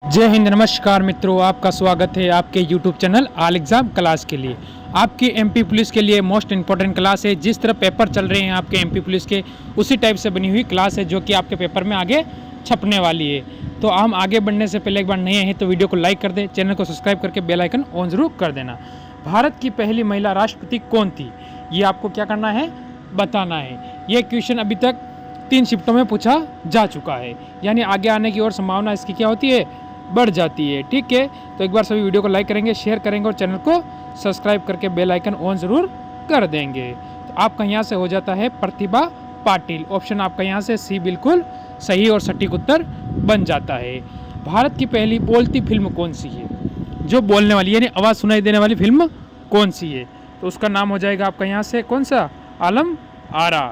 जय हिंद, नमस्कार मित्रों, आपका स्वागत है आपके YouTube channel all exam class के लिए। आपकी एमपी पुलिस के लिए मोस्ट इंपॉर्टेंट क्लास है। जिस तरह पेपर चल रहे हैं आपके एमपी पुलिस के, उसी टाइप से बनी हुई क्लास है जो कि आपके पेपर में आगे छपने वाली है। तो हम आगे बढ़ने से पहले एक बार नए हैं तो वीडियो को लाइक कर दें, चैनल को सब्सक्राइब करके बेल आइकन ऑन जरूर कर देना। भारत की पहली महिला राष्ट्रपति कौन थी, ये आपको क्या करना है, बताना है। ये क्वेश्चन अभी तक 3 शिफ्टों में पूछा जा चुका है, यानी आगे आने की और संभावना इसकी क्या होती है, बढ़ जाती है। ठीक है, तो एक बार सभी वीडियो को लाइक करेंगे, शेयर करेंगे और चैनल को सब्सक्राइब करके बेल आइकन ऑन ज़रूर कर देंगे। तो आपका यहाँ से हो जाता है प्रतिभा पाटिल। ऑप्शन आपका यहाँ से सी बिल्कुल सही और सटीक उत्तर बन जाता है। भारत की पहली बोलती फिल्म कौन सी है, जो बोलने वाली यानी आवाज़ सुनाई देने वाली फिल्म कौन सी है, तो उसका नाम हो जाएगा आपका यहाँ से कौन सा, आलम आरा।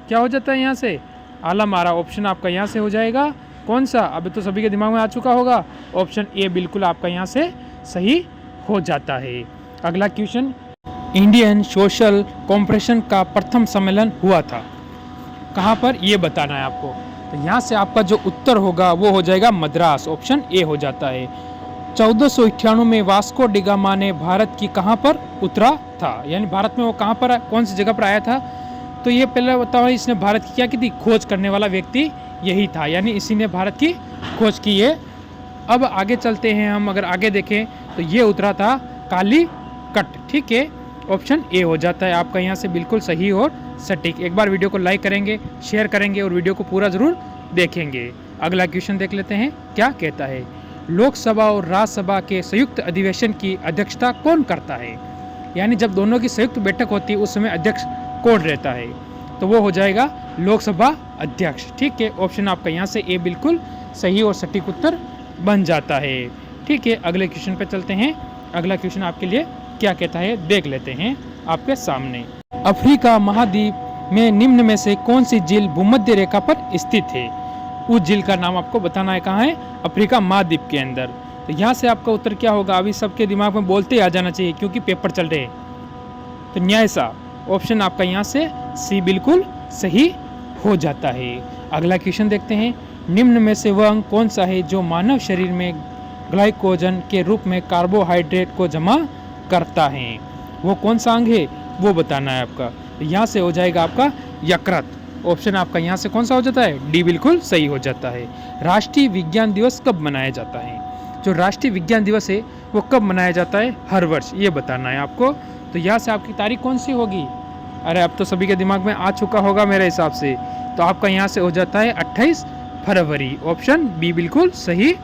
क्या हो जाता है यहाँ से, आलम आरा। ऑप्शन आपका यहाँ से हो जाएगा कौन सा, अभी तो सभी के दिमाग में आ चुका होगा, ऑप्शन ए बिल्कुल आपका यहाँ से सही हो जाता है। अगला क्वेश्चन, इंडियन सोशल कॉर्पोरेशन का प्रथम सम्मेलन हुआ था कहाँ पर, ये बताना है आपको। तो यहाँ से आपका जो उत्तर होगा वो हो जाएगा मद्रास। ऑप्शन ए हो जाता है। 1498 में वास्को डी गामा ने भारत की कहाँ पर उतरा था, यानी भारत में वो कहाँ पर, कौन सी जगह पर आया था। तो ये पहले बताओ, इसने भारत की क्या की थी, खोज करने वाला व्यक्ति यही था, यानी इसी ने भारत की खोज की है। अब आगे चलते हैं हम, अगर आगे देखें तो ये उतरा था कालीकट। ठीक है, ऑप्शन ए हो जाता है आपका यहाँ से बिल्कुल सही और सटीक। एक बार वीडियो को लाइक करेंगे, शेयर करेंगे और वीडियो को पूरा ज़रूर देखेंगे। अगला क्वेश्चन देख लेते हैं, क्या कहता है, लोकसभा और राज्यसभा के संयुक्त अधिवेशन की अध्यक्षता कौन करता है, यानी जब दोनों की संयुक्त बैठक होती है उस समय अध्यक्ष कौन रहता है, तो वो हो जाएगा लोकसभा अध्यक्ष। ठीक है, ऑप्शन आपका यहाँ से ए बिल्कुल सही और सटीक उत्तर बन जाता है। ठीक है, अगले क्वेश्चन पे चलते हैं। अगला क्वेश्चन आपके लिए क्या कहता है, देख लेते हैं आपके सामने। अफ्रीका महाद्वीप में निम्न में से कौन सी झील भूमध्य रेखा पर स्थित है, उस झील का नाम आपको बताना है, कहाँ है, अफ्रीका महाद्वीप के अंदर। तो यहाँ से आपका उत्तर क्या होगा, अभी सबके दिमाग में बोलते आ जाना चाहिए क्योंकि पेपर चल रहे हैं। तो न्यायसा, ऑप्शन आपका यहाँ से सी बिल्कुल सही हो जाता है। अगला क्वेश्चन देखते हैं, निम्न में से वह अंग कौन सा है जो मानव शरीर में ग्लाइकोजन के रूप में कार्बोहाइड्रेट को जमा करता है, वो कौन सा अंग है वो बताना है आपका। तो यहाँ से हो जाएगा आपका यकृत। ऑप्शन आपका यहाँ से कौन सा हो जाता है, डी बिल्कुल सही हो जाता है। राष्ट्रीय विज्ञान दिवस कब मनाया जाता है, जो राष्ट्रीय विज्ञान दिवस है वो कब मनाया जाता है, हर वर्ष, ये बताना है आपको। तो यहाँ से आपकी तारीख कौन सी होगी, अरे अब तो सभी के दिमाग में आ चुका होगा मेरे हिसाब से। तो आपका यहाँ से हो जाता है 28 फरवरी। ऑप्शन बी बिल्कुल सही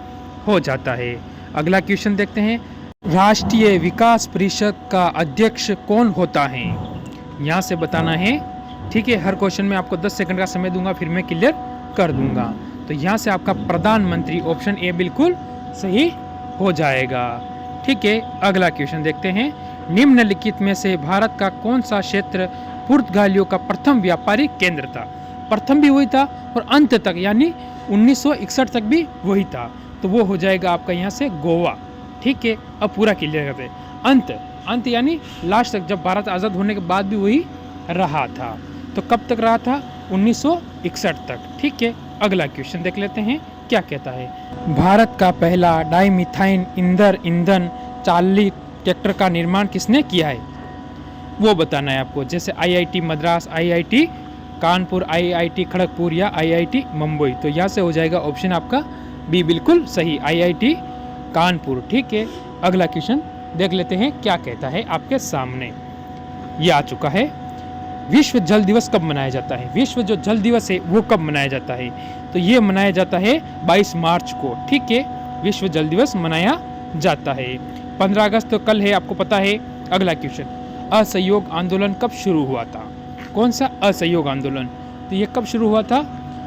हो जाता है। अगला क्वेश्चन देखते हैं, राष्ट्रीय विकास परिषद का अध्यक्ष कौन होता है, यहाँ से बताना है। ठीक है, हर क्वेश्चन में आपको 10 सेकंड का समय दूंगा, फिर मैं क्लियर कर दूंगा। तो यहाँ से आपका प्रधानमंत्री, ऑप्शन ए बिल्कुल सही हो जाएगा। ठीक है, अगला क्वेश्चन देखते हैं, निम्नलिखित में से भारत का कौन सा क्षेत्र पुर्तगालियों का प्रथम व्यापारिक केंद्र था, प्रथम भी वही था और अंत तक यानी 1961 तक भी वही था, तो वो हो जाएगा आपका यहाँ से गोवा। ठीक है, अब पूरा क्लियर करते हैं, अंत यानी लास्ट तक, जब भारत आज़ाद होने के बाद भी वही रहा था। तो कब तक रहा था, 1961 तक। ठीक है, अगला क्वेश्चन देख लेते हैं, क्या कहता है, भारत का पहला डाईमिथाइन ईंधन चालित ट्रैक्टर का निर्माण किसने किया है, वो बताना है आपको। जैसे IIT Madras, IIT Kanpur, IIT Kharagpur या आईआईटी मुंबई। तो यहाँ से हो जाएगा ऑप्शन आपका बी बिल्कुल सही, आईआईटी कानपुर। ठीक है, अगला क्वेश्चन देख लेते हैं, क्या कहता है आपके सामने, ये आ चुका है, विश्व जल दिवस कब मनाया जाता है, विश्व जो जल दिवस है वो कब मनाया जाता है, तो ये मनाया जाता है 22 मार्च को। ठीक है, विश्व जल दिवस मनाया जाता है। 15 अगस्त तो कल है, आपको पता है। अगला क्वेश्चन, असहयोग आंदोलन कब शुरू हुआ था, कौन सा असहयोग आंदोलन, तो ये कब शुरू हुआ था,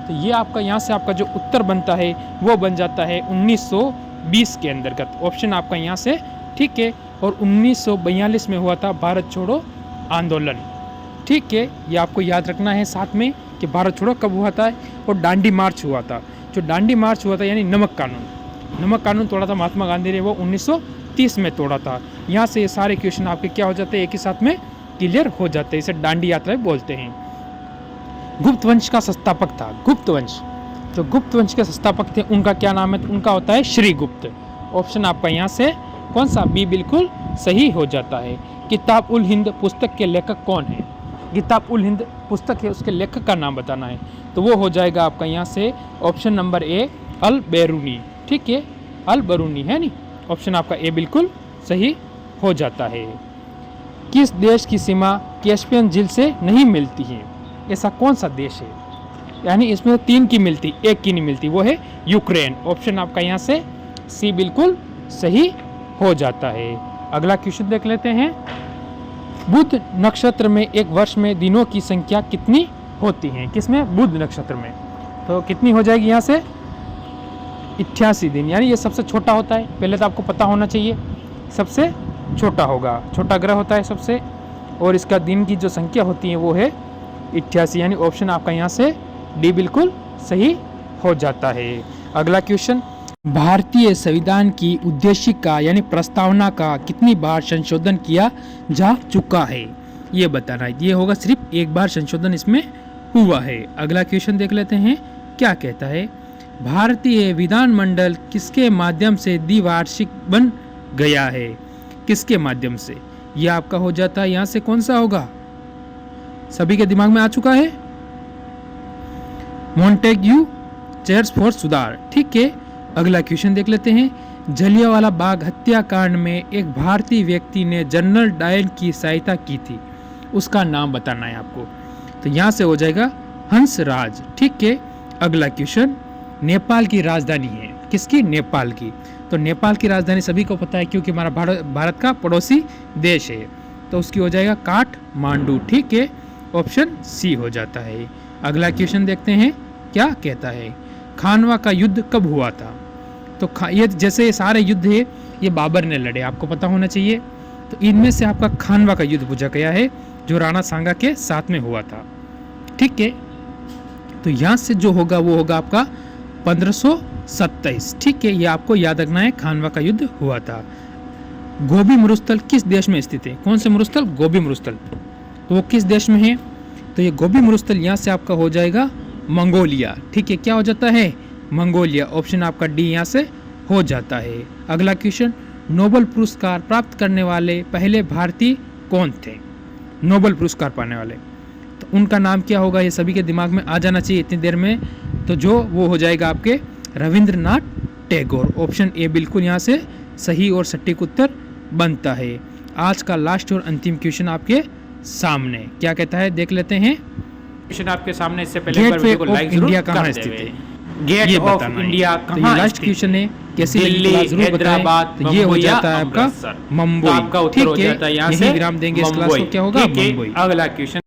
तो ये आपका यहाँ से आपका जो उत्तर बनता है वो बन जाता है 1920 के अंतर्गत। ऑप्शन आपका यहाँ से ठीक है, और 1942 में हुआ था भारत छोड़ो आंदोलन। ठीक है, ये आपको याद रखना है साथ में कि भारत छोड़ो कब हुआ था, और दांडी मार्च हुआ था। जो दांडी मार्च हुआ था यानी नमक कानून तोड़ा था महात्मा गांधी ने, वो 1930 में तोड़ा था। यहाँ से ये सारे क्वेश्चन आपके क्या हो जाते हैं, एक ही साथ में क्लियर हो जाते हैं। इसे दांडी यात्रा बोलते हैं। गुप्त वंश का संस्थापक था, गुप्त वंश जो गुप्त वंश के संस्थापक थे उनका क्या नाम है? तो उनका होता है श्रीगुप्त। ऑप्शन आपका यहाँ से कौन सा? बी बिल्कुल सही हो जाता है। किताब उल हिंद पुस्तक के लेखक कौन है? किताब उल हिंद पुस्तक है, उसके लेखक का नाम बताना है। तो वो हो जाएगा आपका यहाँ से ऑप्शन नंबर ए, अल बेरूनी। ठीक है, अल बरूनी है नी। ऑप्शन आपका ए बिल्कुल सही हो जाता है। किस देश की सीमा कैस्पियन झील से नहीं मिलती है? ऐसा कौन सा देश है? यानी इसमें 3 की मिलती, 1 की नहीं मिलती, वो है यूक्रेन। ऑप्शन आपका यहाँ से सी बिल्कुल सही हो जाता है। अगला क्वेश्चन देख लेते हैं। बुध नक्षत्र में एक वर्ष में दिनों की संख्या कितनी होती है? किसमें? बुध नक्षत्र में। तो कितनी हो जाएगी यहाँ से? 88 दिन। यानी ये सबसे छोटा होता है, पहले तो आपको पता होना चाहिए, सबसे छोटा होगा, छोटा ग्रह होता है सबसे, और इसका दिन की जो संख्या होती है वो है 88। यानी ऑप्शन आपका यहाँ से डी बिल्कुल सही हो जाता है। अगला क्वेश्चन, भारतीय संविधान की उद्देशिका यानी प्रस्तावना का कितनी बार संशोधन किया जा चुका है? ये बताना है। ये होगा सिर्फ एक बार संशोधन इसमें हुआ है। अगला क्वेश्चन देख लेते हैं, क्या कहता है? भारतीय विधानमंडल किसके माध्यम से द्विवार्षिक बन गया है? किसके माध्यम से? ये आपका हो जाता है यहाँ से कौन सा होगा? सभी के दिमाग में आ चुका है, मॉन्टेग्यू चेयर्स फॉर सुधार। ठीक है, अगला क्वेश्चन देख लेते हैं। जलियांवाला बाग हत्याकांड में एक भारतीय व्यक्ति ने जनरल डायर की सहायता की थी, उसका नाम बताना है आपको। तो यहाँ से हो जाएगा हंसराज। ठीक है, अगला क्वेश्चन, नेपाल की राजधानी है किसकी? नेपाल की। तो नेपाल की राजधानी सभी को पता है क्योंकि हमारा भारत का पड़ोसी देश है, तो उसकी हो जाएगा काठमांडू। ठीक है, ऑप्शन सी हो जाता है। अगला क्वेश्चन देखते हैं, क्या कहता है? खानवा का युद्ध कब हुआ था? तो ये जैसे ये सारे युद्ध है ये बाबर ने लड़े, आपको पता होना चाहिए। तो इनमें से आपका खानवा का युद्ध पूछा गया है जो राणा सांगा के साथ में हुआ था। ठीक है, तो यहाँ से जो होगा वो होगा आपका 1527। ठीक है, ये आपको याद रखना है, खानवा का युद्ध हुआ था। गोबी मरुस्थल किस देश में स्थित है? कौन से मरुस्थल? गोबी मरुस्थल। तो वो किस देश में है? तो ये गोबी मरुस्थल यहाँ से आपका हो जाएगा मंगोलिया। ठीक है, क्या हो जाता है? मंगोलिया। ऑप्शन आपका डी यहाँ से हो जाता है। अगला क्वेश्चन, नोबेल पुरस्कार प्राप्त करने वाले पहले भारतीय कौन थे? नोबेल पुरस्कार पाने वाले, तो उनका नाम क्या होगा? ये सभी के दिमाग में आ जाना चाहिए इतनी देर में। तो जो वो हो जाएगा आपके रविंद्रनाथ टैगोर। ऑप्शन ए बिल्कुल यहाँ से सही और सटीक उत्तर बनता है। आज का लास्ट और अंतिम क्वेश्चन आपके सामने क्या कहता है, देख लेते हैं। क्वेश्चन आपके सामने, इससे पहले वीडियो को लाइक जरूर कर दें। गेट ऑफ इंडिया कहाँ? लास्ट क्वेश्चन है, कैसी दिल्ली, हैदराबाद, ये हो जाता है आपका मुंबई। आपका उत्तर हो जाता है यहाँ से विराम देंगे इस क्लास को, क्या होगा? मुंबई। अगला क्वेश्चन